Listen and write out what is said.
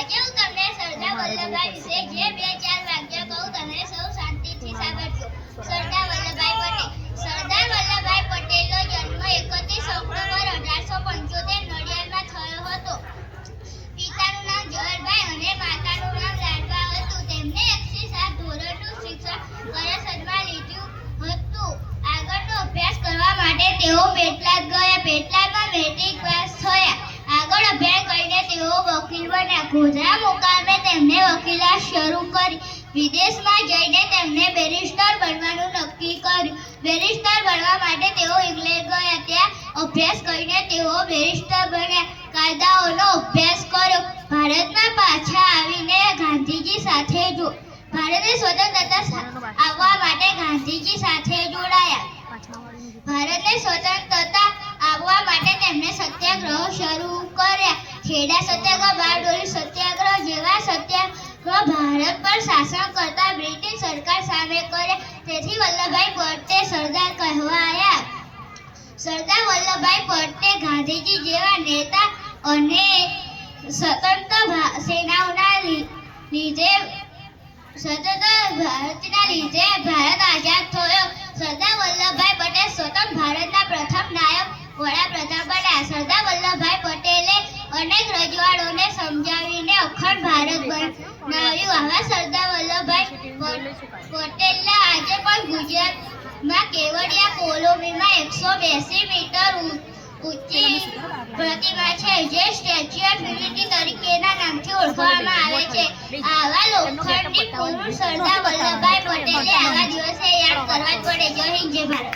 આજે હું તમને સરદાર વલ્લભભાઈ વિશે જે બે ચાર વાક્ય કહું, તમે સૌ શાંતિથી સાંભળજો. સરદાર વલ્લભભાઈ પટેલ. સરદાર વલ્લભભાઈ પટેલનો જન્મ 31 ઓક્ટોબર 1875 નડિયાદમાં થયો હતો. પિતાનું નામ જવાહરભાઈ અને માતાનું નામ લાડવા હતું. તેમને 107 ધોરણનું શિક્ષણ કરસદમાં લીધું હતું. આગળનો અભ્યાસ કરવા માટે તેઓ પેટલાદ ગયા. પેટલાદમાં મેટ્રિક પાસ થયા. આગળ અભ્યાસ કરીને તેઓ વકીલ બન્યા. ગોધરા મુકામે તેમને વકીલાત શરૂ કરી. વિદેશમાં જઈને તેમને બેરિસ્ટર બનવાનું નક્કી કર્યું. બેરિસ્ટર બનવા માટે તેઓ ઇંગ્લેન્ડ ગયા. ત્યાં અભ્યાસ કરીને તેઓ બેરિસ્ટર બન્યા. કાયદાઓનો અભ્યાસ કર્યો. ભારતમાં પાછા આવીને ગાંધીજી સાથે ભારતને સ્વતંત્રતા આવવા માટે ગાંધીજી સાથે જોડાયા. ભારતને સ્વતંત્રતા આવવા માટે તેમણે સત્યાગ્રહ શરૂ કર્યા. ખેડા સત્યાગ્રહ, બારડોલી સત્યાગ્રહ જેવા સત્યાગ્રહ ભારત પર શાસન કરતા બ્રિટિશ સરકાર સામે કર્યા. તેથી વલ્લભભાઈ પટેલ સરદાર કહેવાયા. સરદાર વલ્લભભાઈ પટેલ ગાંધીજી જેવા નેતા અને સ્વતંત્ર સેનાઓના લીધે ભારત આઝાદ થયો. સરદાર વલ્લભભાઈ પટેલ સ્વતંત્ર ભારતના પ્રથમ નાયબ વડાપ્રધાન બન્યા. સરદાર વલ્લભભાઈ પટેલે અનેક રજવાડોને સમજાવીને અખંડ ભારત બનાવ્યું. આવા સરદાર વલ્લભભાઈ પટેલના આજે પણ ગુજરાતમાં કેવડિયા કોલોનીમાં 182 મીટર ઊંચી પ્રતિમા છે, જે સ્ટેચ્યુ ઓફ યુનિટી તરીકેના નામથી ઓળખવામાં આવે છે. આવા લોખંડી પુરુષ સરદાર વલ્લભભાઈ પટેલને આવા દિવસે યાદ કરવા જ પડે. જય હિન્દ, જય ભારત.